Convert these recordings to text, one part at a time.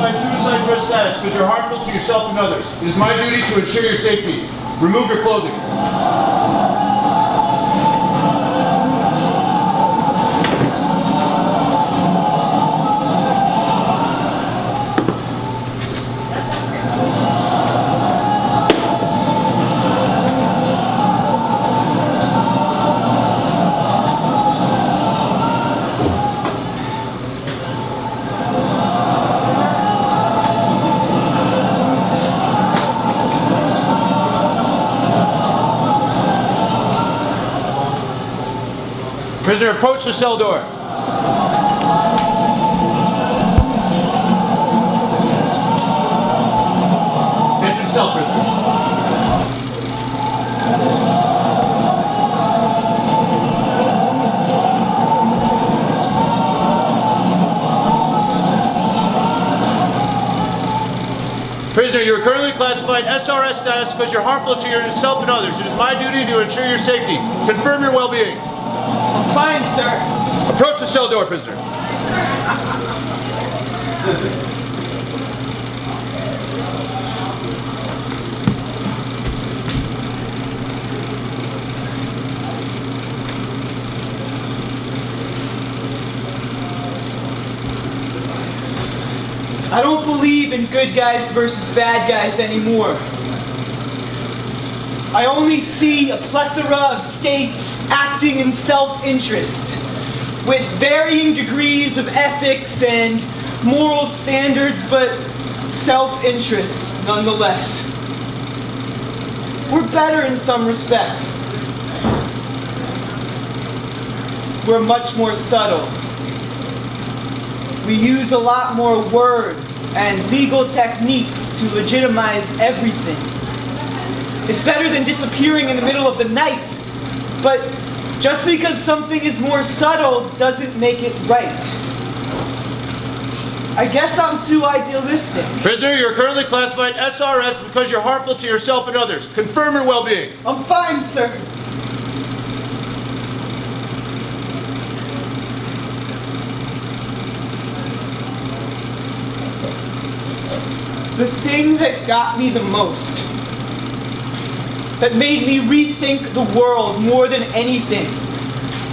classified suicide risk status because you're harmful to yourself and others. It is my duty to ensure your safety. Remove your clothing. Prisoner, approach the cell door. Enter the cell, prisoner. Prisoner, you are currently classified SRS status because you're harmful to yourself and others. It is my duty to ensure your safety. Confirm your well-being. I'm fine, sir. Approach the cell door, prisoner. I don't believe in good guys versus bad guys anymore. I only see a plethora of states acting in self-interest, with varying degrees of ethics and moral standards, but self-interest nonetheless. We're better in some respects. We're much more subtle. We use a lot more words and legal techniques to legitimize everything. It's better than disappearing in the middle of the night, but just because something is more subtle doesn't make it right. I guess I'm too idealistic. Prisoner, you're currently classified SRS because you're harmful to yourself and others. Confirm your well-being. I'm fine, sir. The thing that got me the most, that made me rethink the world more than anything,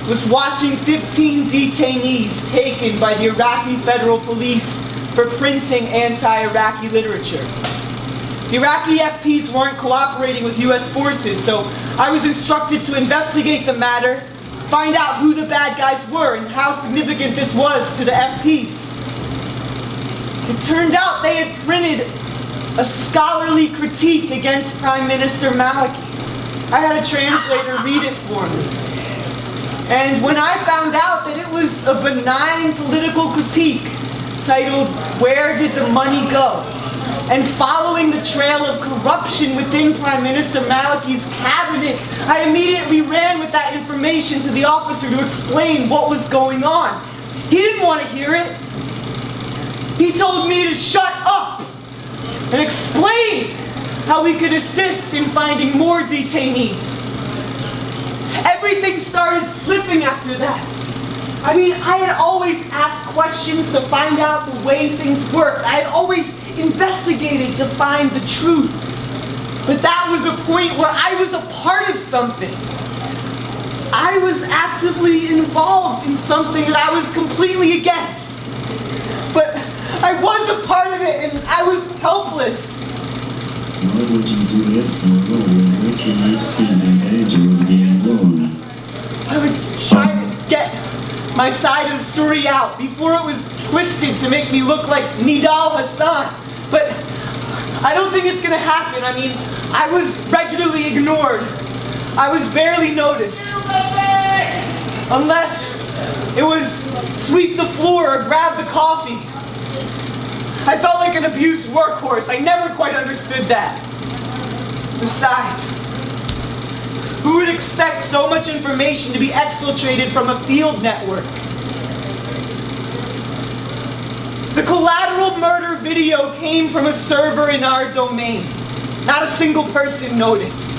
was watching 15 detainees taken by the Iraqi Federal Police for printing anti-Iraqi literature. The Iraqi FPs weren't cooperating with US forces, so I was instructed to investigate the matter, find out who the bad guys were and how significant this was to the FPs. It turned out they had printed a scholarly critique against Prime Minister Maliki. I had a translator read it for me. And when I found out that it was a benign political critique titled, "Where Did the Money Go?" and following the trail of corruption within Prime Minister Maliki's cabinet, I immediately ran with that information to the officer to explain what was going on. He didn't want to hear it. He told me to shut up and explain how we could assist in finding more detainees. Everything started slipping after that. I mean, I had always asked questions to find out the way things worked. I had always investigated to find the truth. But that was a point where I was a part of something. I was actively involved in something that I was completely against. But I was a part of it, and I was helpless. Why would you do it for a role in WikiLeaks seemed in danger of being blown? I would try to get my side of the story out before it was twisted to make me look like Nidal Hassan. But I don't think it's gonna happen. I mean, I was regularly ignored. I was barely noticed. Unless it was sweep the floor or grab the coffee. I felt like an abused workhorse. I never quite understood that. Besides, who would expect so much information to be exfiltrated from a field network? The collateral murder video came from a server in our domain. Not a single person noticed.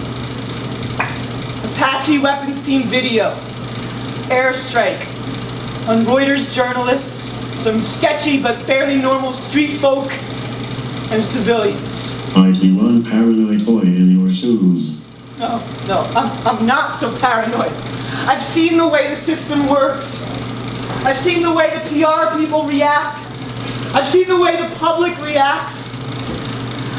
Apache weapons team video. Airstrike on Reuters journalists, some sketchy but fairly normal street folk, and civilians. I'd be one paranoid boy in your shoes. No, I'm not so paranoid. I've seen the way the system works. I've seen the way the PR people react. I've seen the way the public reacts.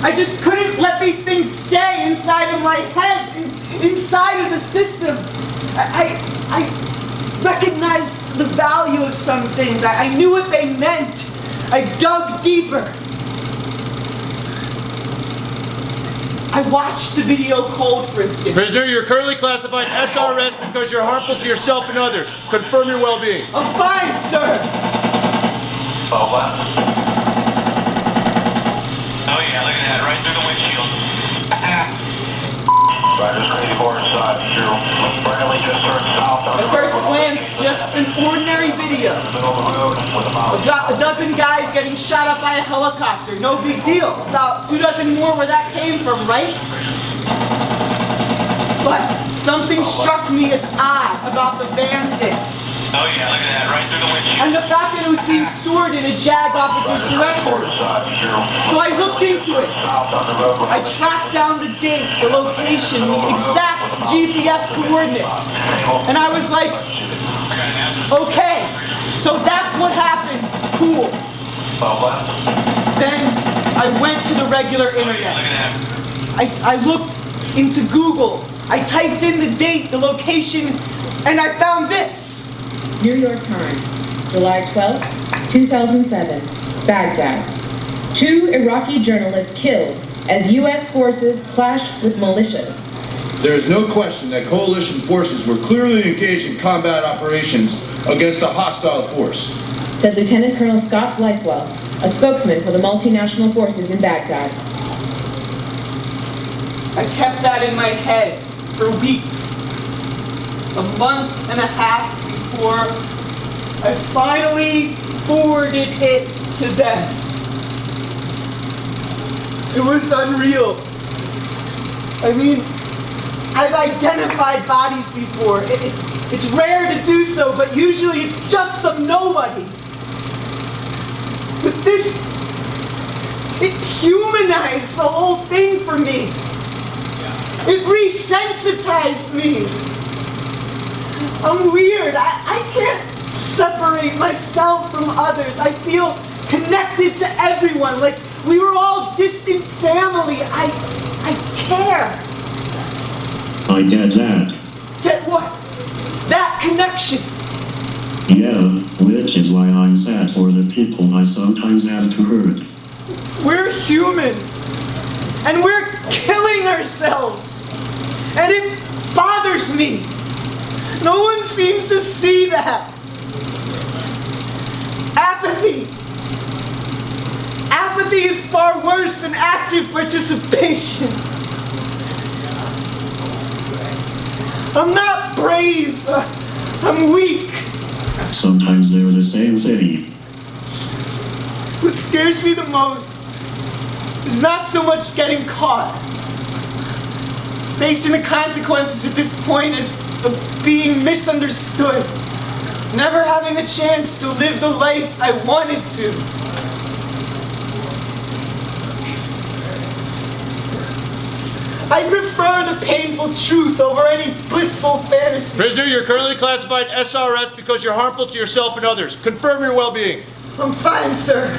I just couldn't let these things stay inside of my head, inside of the system. I recognized the value of some things. I knew what they meant. I dug deeper. I watched the video cold, for instance. Prisoner, you're currently classified SRS because you're harmful to yourself and others. Confirm your well-being. I'm fine, sir. Oh yeah, look at that, right through the windshield. Riders 84 inside, zero. Bradley just turned south. At first glance, just an ordinary video. Middle of the road with about A dozen guys getting shot up by a helicopter. No big deal. About 2 dozen more where that came from, right? But something struck me as odd about the van thing. Oh yeah, look at that, right through the windshield. And the fact that it was being stored in a JAG officer's directory. So I looked into it. I tracked down the date, the location, the exact GPS coordinates. And I was like, okay, so that's what happens. Cool. Then I went to the regular internet. I looked into Google. I typed in the date, the location, and I found this. New York Times, July 12, 2007, Baghdad. 2 Iraqi journalists killed as U.S. forces clashed with militias. There is no question that coalition forces were clearly engaged in combat operations against a hostile force, said Lieutenant Colonel Scott Blithewell, a spokesman for the multinational forces in Baghdad. I kept that in my head for weeks. A month and a half before I finally forwarded it to them. It was unreal. I mean, I've identified bodies before. It's rare to do so, but usually it's just some nobody. But this, it humanized the whole thing for me. It resensitized me. I'm weird. I can't separate myself from others. I feel connected to everyone, like we were all distant family. I care. I get that. Get what? That connection. Yeah, which is why I'm sad for the people I sometimes have to hurt. We're human. And we're killing ourselves. And it bothers me. No one seems to see that. Apathy. Apathy is far worse than active participation. I'm not brave. I'm weak. Sometimes they're the same thing. What scares me the most is not so much getting caught. Facing the consequences at this point is of being misunderstood. Never having the chance to live the life I wanted to. I prefer the painful truth over any blissful fantasy. Prisoner, you're currently classified SRS because you're harmful to yourself and others. Confirm your well-being. I'm fine, sir.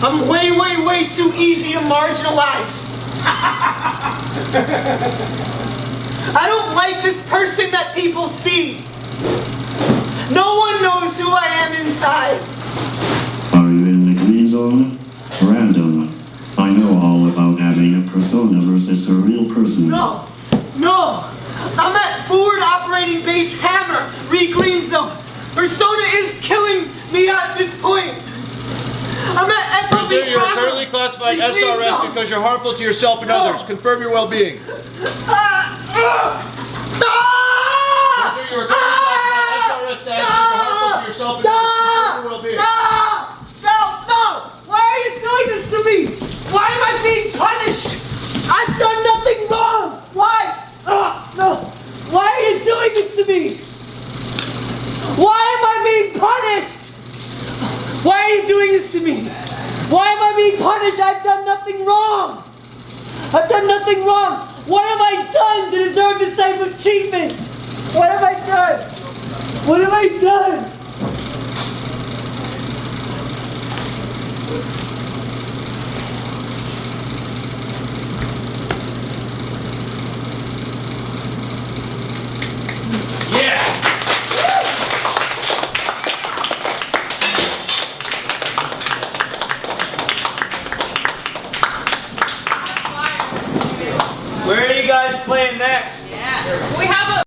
I'm way, way, way too easy to marginalize. I don't like this person that people see. No one knows who I am inside. Are you in the green zone? Random. I know all about having a persona versus a real person. No. I'm at Forward Operating Base Hammer, Green Zone. Persona is killing me at this point. I'm at FOB Prisoner, you're Hammer, currently classified Green SRS Zone. because you're harmful to yourself and others. Confirm your well-being. Prisoner, you are currently classified SRS status because you're harmful to yourself and others. Confirm your well-being. No! Why are you doing this to me? Why am I being punished? I've done nothing wrong! Why? No! Why are you doing this to me? Why am I being punished? Why are you doing this to me? Why am I being punished? I've done nothing wrong. I've done nothing wrong. What have I done to deserve this type of treatment? What have I done? What have I done?